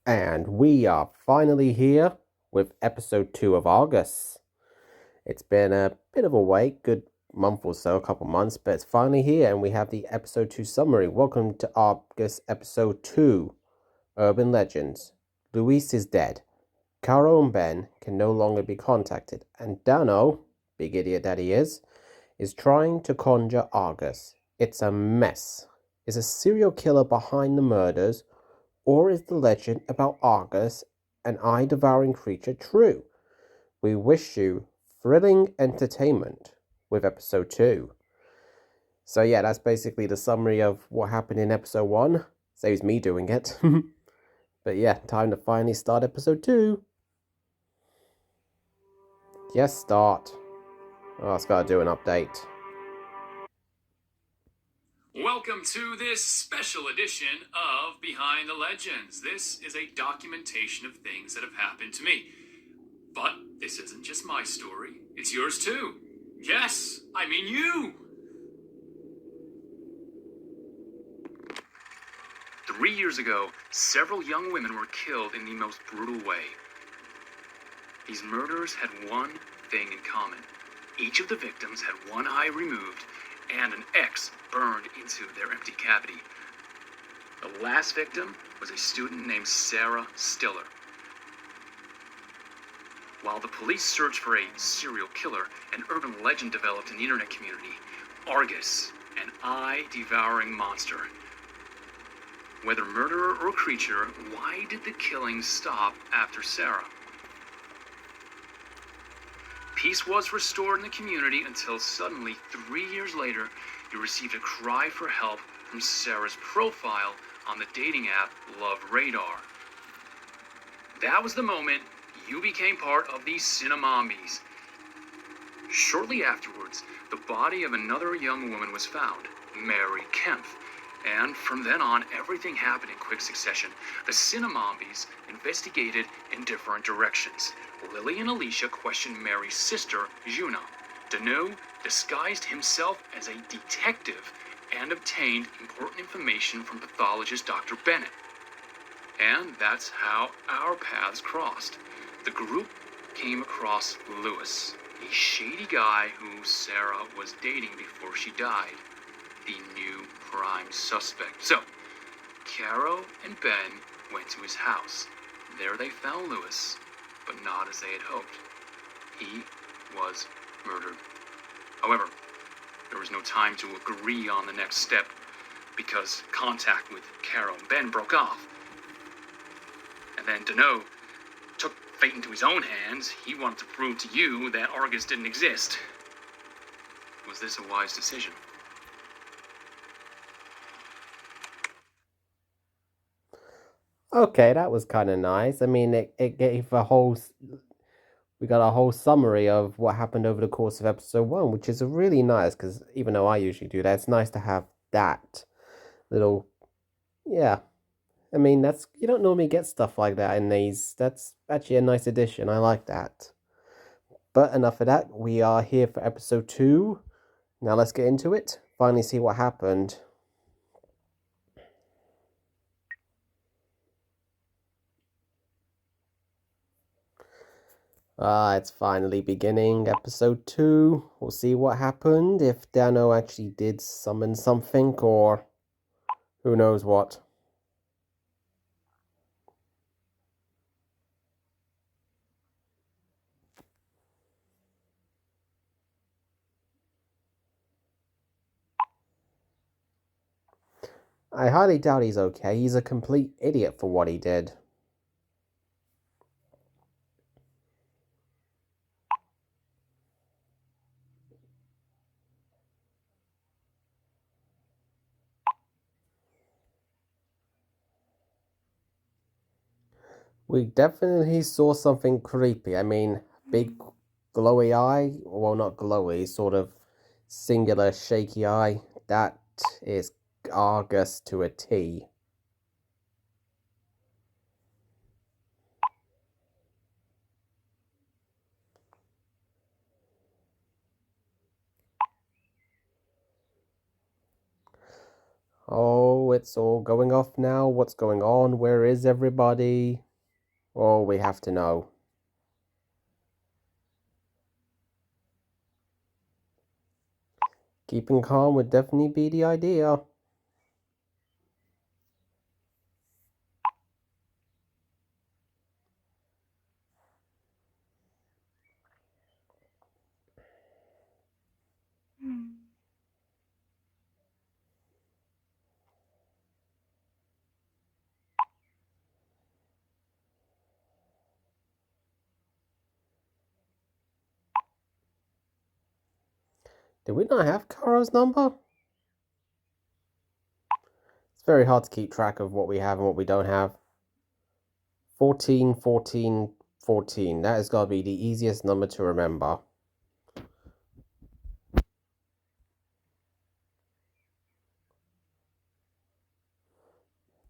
And we are finally here with episode 2 of Argus. It's been a bit of a wait, good month or so, a couple months, but it's finally here and we have the episode 2 summary. Welcome to Argus episode 2, Urban Legends. Luis is dead. Caro and Ben can no longer be contacted, and Dano, big idiot that he is trying to conjure Argus. It's a mess. Is a serial killer behind the murders? Or is the legend about Argus, an eye-devouring creature, true? We wish you thrilling entertainment with episode 2. So yeah, that's basically the summary of what happened in episode 1. Saves me doing it. But yeah, time to finally start episode 2. Yes, start. Oh, it's gotta do an update. Welcome to this special edition of Behind the Legends. This is a documentation of things that have happened to me. But this isn't just my story, it's yours too. Yes, I mean you! 3 years ago, several young women were killed in the most brutal way. These murderers had one thing in common. Each of the victims had one eye removed and an X burned into their empty cavity. The last victim was a student named Sarah Stiller. While the police searched for a serial killer, an urban legend developed in the internet community. Argus, an eye-devouring monster. Whether murderer or creature, why did the killing stop after Sarah? Peace was restored in the community until suddenly, 3 years later, you received a cry for help from Sarah's profile on the dating app Love Radar. That was the moment you became part of the Cinnamombies. Shortly afterwards, the body of another young woman was found, Mary Kempf. And from then on, everything happened in quick succession. The Cinnamombies investigated in different directions. Lily and Alicia questioned Mary's sister, Juna. Dano disguised himself as a detective and obtained important information from pathologist Dr. Bennett. And that's how our paths crossed. The group came across Lewis, a shady guy who Sarah was dating before she died. The new prime suspect. So, Caro and Ben went to his house. There they found Lewis, but not as they had hoped. He was murdered. However, there was no time to agree on the next step because contact with Caro and Ben broke off. And then Dano took fate into his own hands. He wanted to prove to you that Argus didn't exist. Was this a wise decision? Okay, that was kind of nice. I mean, it gave we got a whole summary of what happened over the course of episode 1, which is really nice because even though I usually do that, it's nice to have that little, yeah. I mean, you don't normally get stuff like that in these. That's actually a nice addition. I like that. But enough of that. We are here for episode 2. Now let's get into it. Finally see what happened. It's finally beginning episode 2. We'll see what happened, if Dano actually did summon something, or who knows what. I highly doubt he's okay. He's a complete idiot for what he did. We definitely saw something creepy. I mean, big glowy eye. Well, not glowy, sort of singular shaky eye. That is Argus to a T. Oh, it's all going off now. What's going on? Where is everybody? Oh, we have to know. Keeping calm would definitely be the idea. Did we not have Caro's number? It's very hard to keep track of what we have and what we don't have. 14, 14, 14. That has got to be the easiest number to remember.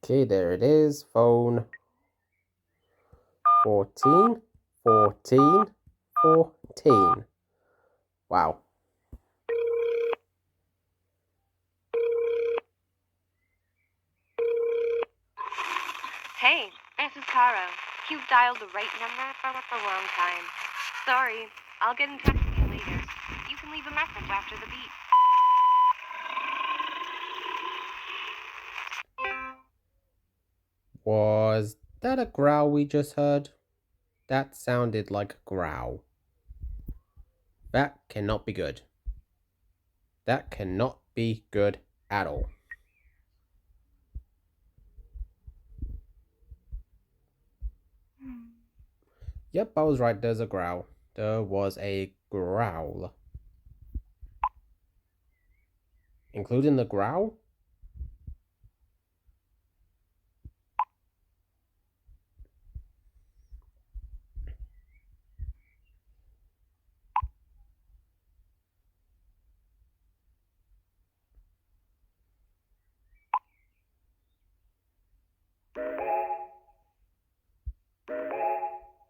Okay, there it is. Phone 14, 14, 14. Wow. Hey, this is Caro. You've dialed the right number at the wrong time. Sorry, I'll get in touch with you later. You can leave a message after the beep. Was that a growl we just heard? That sounded like a growl. That cannot be good. That cannot be good at all. Yep, I was right. There's a growl. There was a growl. Including the growl?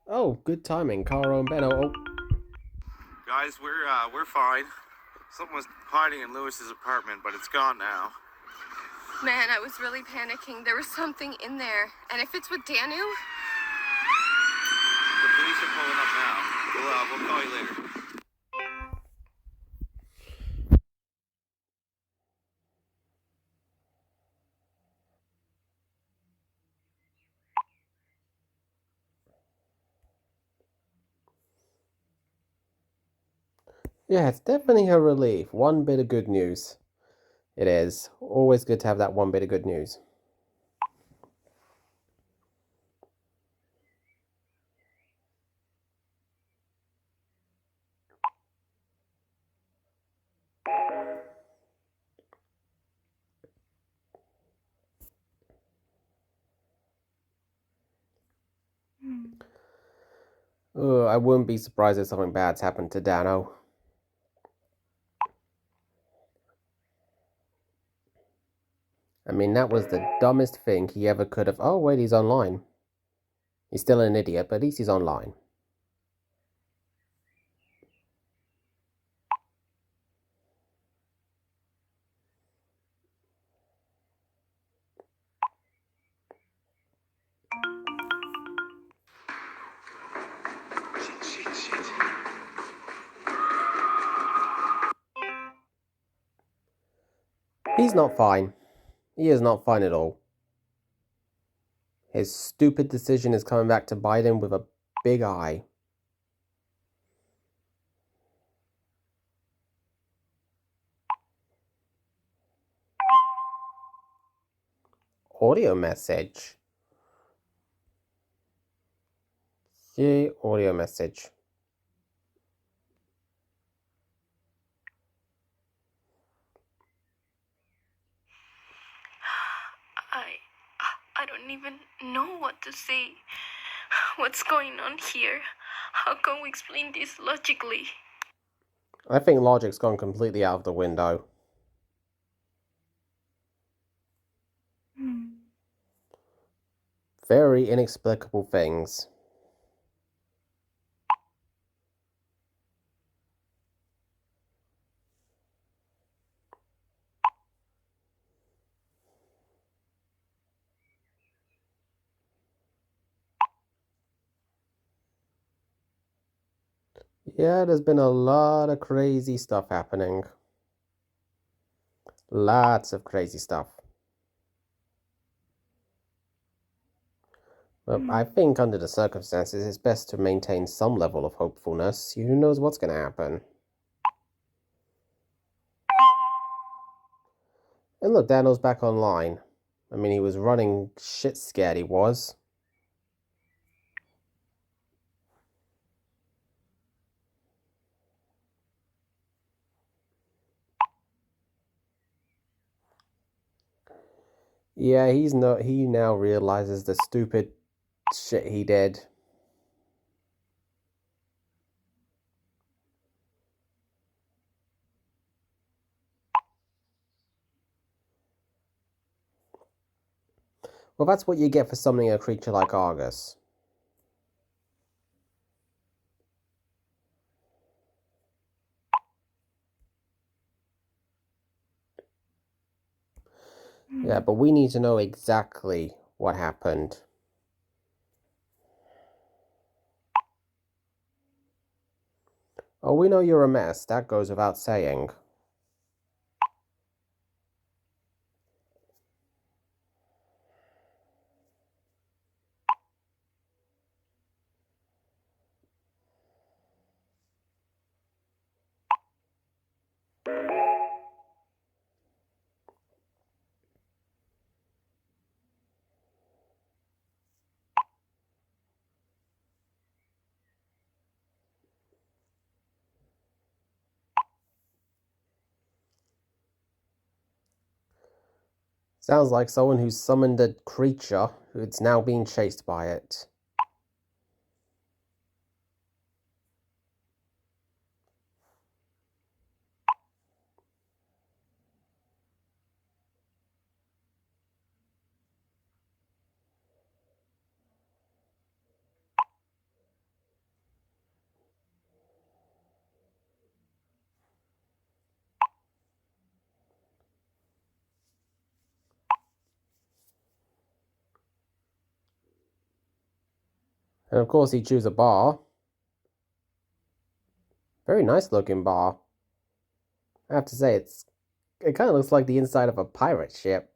Oh, good timing. Caro and Benno. Oh. Guys, we're fine. Someone was hiding in Lewis's apartment, but it's gone now. Man, I was really panicking. There was something in there. And if it's with Danu? The police are pulling up now. We'll call you later. Yeah, it's definitely a relief. One bit of good news. It is. Always good to have that one bit of good news. I wouldn't be surprised if something bad's happened to Dano. I mean, that was the dumbest thing he ever could have. Oh, wait, he's online. He's still an idiot, but at least he's online. Shit. He's not fine. He is not fine at all. His stupid decision is coming back to bite him with a big eye. Audio message. Yeah, audio message. I don't even know what to say. What's going on here? How can we explain this logically? I think logic's gone completely out of the window. Very inexplicable things. Yeah, there's been a lot of crazy stuff happening. Lots of crazy stuff. But I think under the circumstances, it's best to maintain some level of hopefulness. Who knows what's going to happen? And look, Dano's back online. I mean, he was running shit scared, he was. Yeah, he now realizes the stupid shit he did. Well, that's what you get for summoning a creature like Argus. Yeah, but we need to know exactly what happened. Oh, we know you're a mess. That goes without saying. Sounds like someone who summoned a creature who's now being chased by it. And of course he chose a bar. Very nice looking bar. I have to say, it kind of looks like the inside of a pirate ship.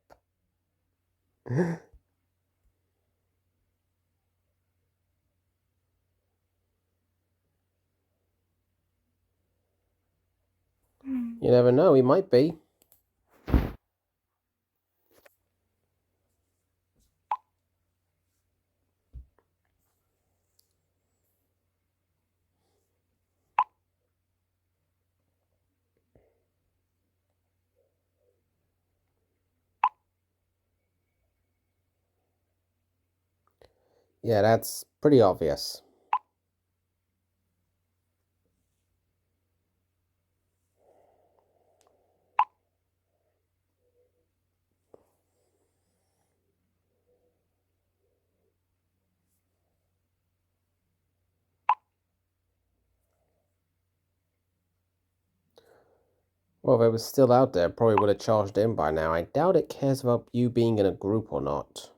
You never know, he might be. Yeah, that's pretty obvious. Well, if it was still out there, probably would have charged in by now. I doubt it cares about you being in a group or not.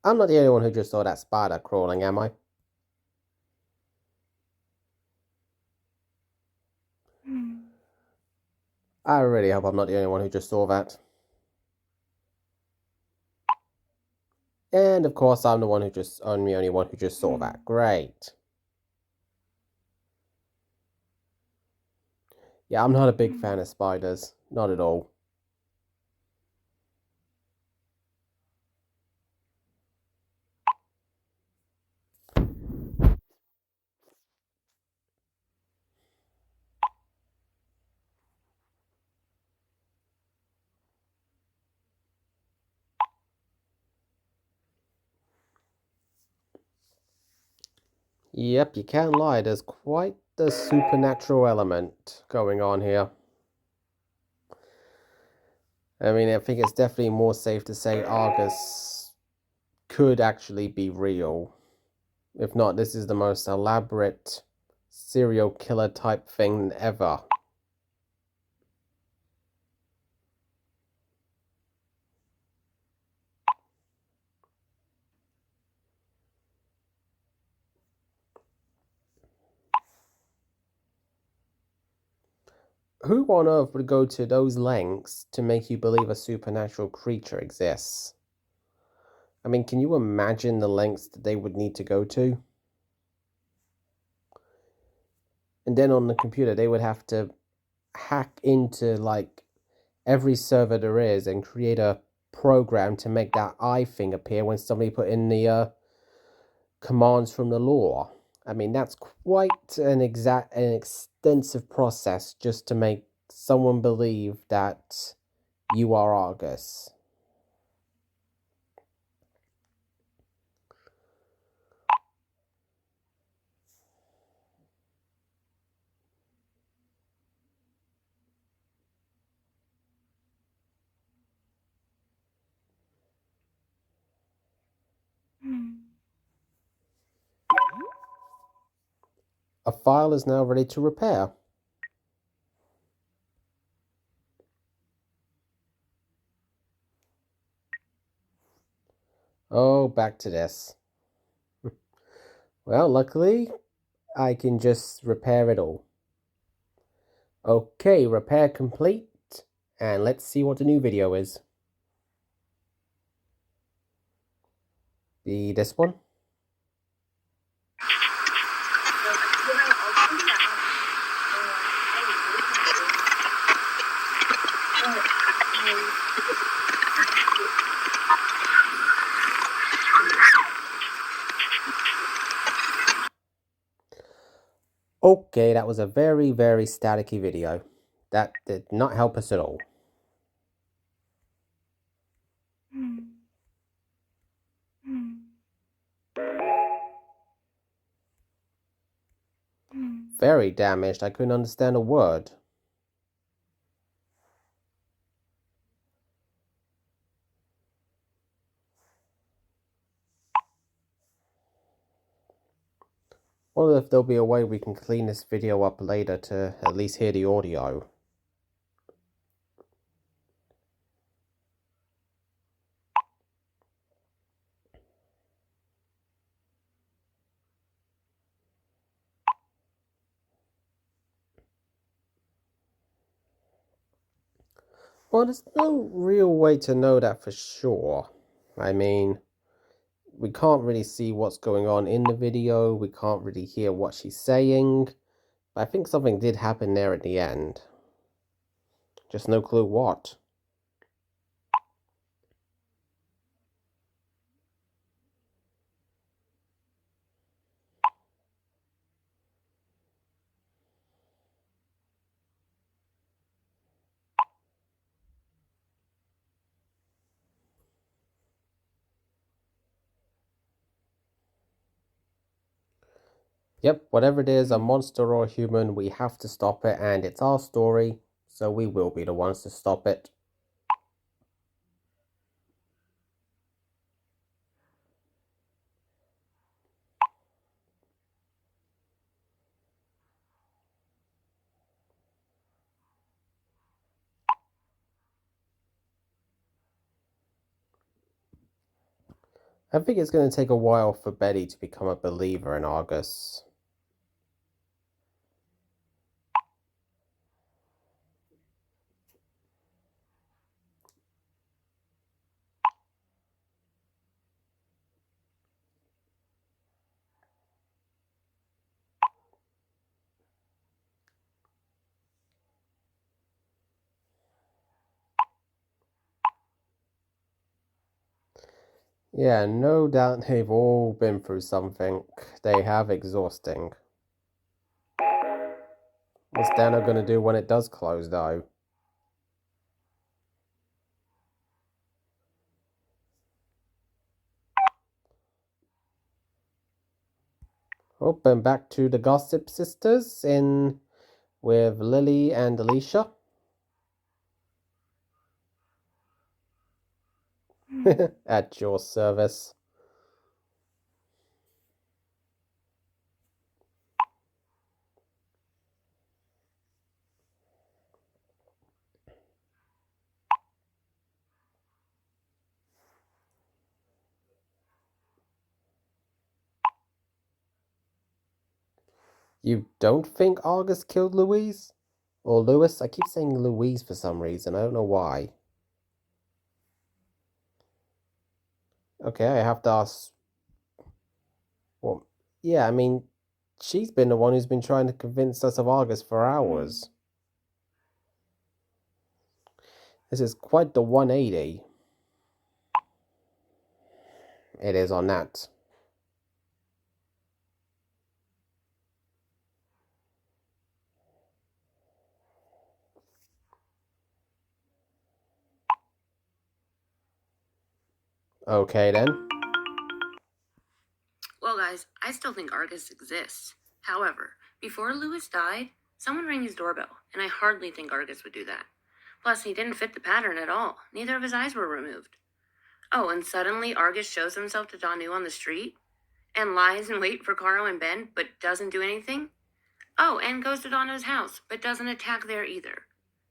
I'm not the only one who just saw that spider crawling, am I? I really hope I'm not the only one who just saw that. And of course, I'm the only one who just saw that. Great. Yeah, I'm not a big fan of spiders. Not at all. Yep, you can't lie. There's quite the supernatural element going on here. I mean, I think it's definitely more safe to say Argus could actually be real. If not, this is the most elaborate serial killer type thing ever. Who on earth would go to those lengths to make you believe a supernatural creature exists? I mean, can you imagine the lengths that they would need to go to? And then on the computer, they would have to hack into like every server there is and create a program to make that eye thing appear when somebody put in the commands from the lore. I mean, that's quite an extensive process just to make someone believe that you are Argus. A file is now ready to repair. Oh, back to this. Well, luckily, I can just repair it all. Okay, repair complete. And let's see what the new video is. Be this one. Okay, that was a very, very staticky video. That did not help us at all. Very damaged. I couldn't understand a word. Wonder if there'll be a way we can clean this video up later to at least hear the audio. Well, there's no real way to know that for sure. I mean, we can't really see what's going on in the video. We can't really hear what she's saying. But I think something did happen there at the end. Just no clue what. Yep, whatever it is, a monster or a human, we have to stop it, and it's our story, so we will be the ones to stop it. I think it's going to take a while for Betty to become a believer in Argus. Yeah, no doubt they've all been through something. They have exhausting. What's Dano going to do when it does close, though? Oh, and back to the Gossip Sisters in with Lily and Alicia. At your service. You don't think Argus killed Louise? Or Lewis? I keep saying Louise for some reason. I don't know why. Okay, I have to ask. Well, yeah, I mean, she's been the one who's been trying to convince us of Argus for hours. This is quite the 180. It is on that. Okay then. Well, guys, I still think Argus exists. However, before Lewis died, someone rang his doorbell, and I hardly think Argus would do that. Plus, he didn't fit the pattern at all. Neither of his eyes were removed. Oh, and suddenly Argus shows himself to Dano on the street, and lies in wait for Caro and Ben, but doesn't do anything. Oh, and goes to Dano's house, but doesn't attack there either.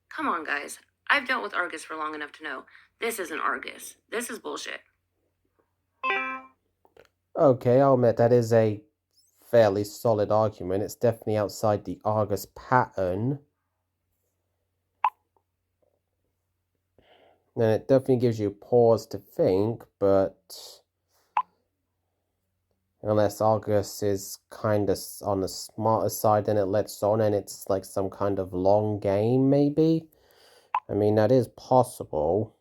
Come on, guys. I've dealt with Argus for long enough to know this isn't Argus. This is bullshit. Okay, I'll admit that is a fairly solid argument. It's definitely outside the Argus pattern. And it definitely gives you pause to think, but unless Argus is kind of on the smarter side than it lets on, and it's like some kind of long game, maybe? I mean, that is possible.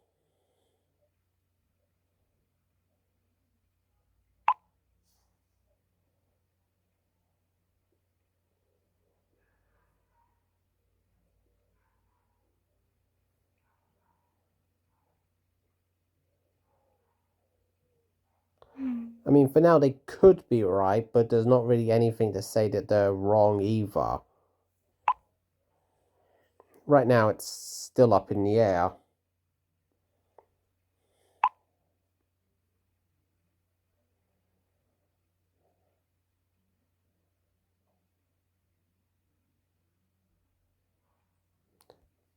I mean, for now they could be right, but there's not really anything to say that they're wrong either. Right now it's still up in the air.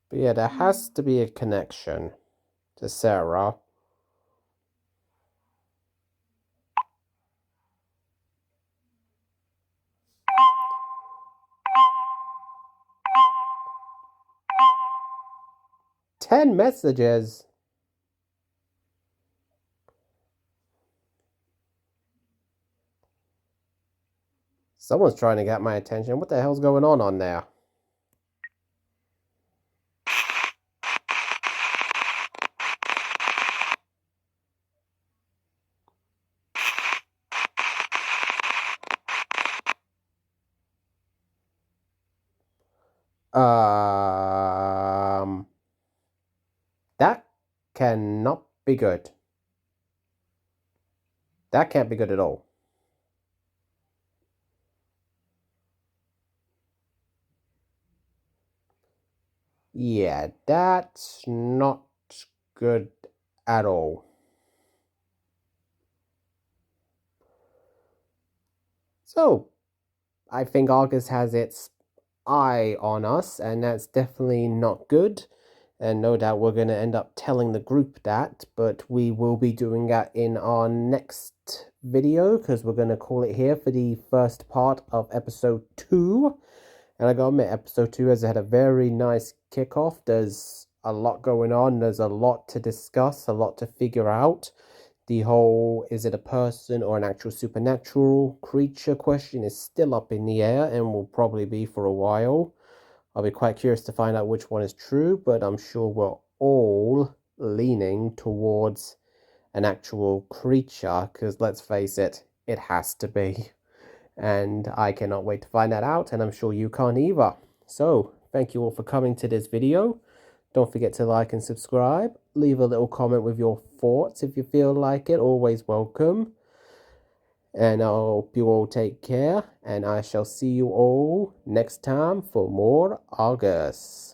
But yeah, there has to be a connection to Sarah. Ten messages. Someone's trying to get my attention. What the hell's going on there? That cannot be good. That can't be good at all. Yeah, that's not good at all. So, I think Argus has its eye on us, and that's definitely not good. And no doubt we're going to end up telling the group that, but we will be doing that in our next video, because we're going to call it here for the first part of episode 2. And I gotta admit, episode 2 has had a very nice kickoff. There's a lot going on, there's a lot to discuss, a lot to figure out. The whole, is it a person or an actual supernatural creature question is still up in the air and will probably be for a while. I'll be quite curious to find out which one is true, but I'm sure we're all leaning towards an actual creature, because let's face it, it has to be. And I cannot wait to find that out, and I'm sure you can't either. So, thank you all for coming to this video. Don't forget to like and subscribe. Leave a little comment with your thoughts if you feel like it. Always welcome. And I hope you all take care, and I shall see you all next time for more Argus.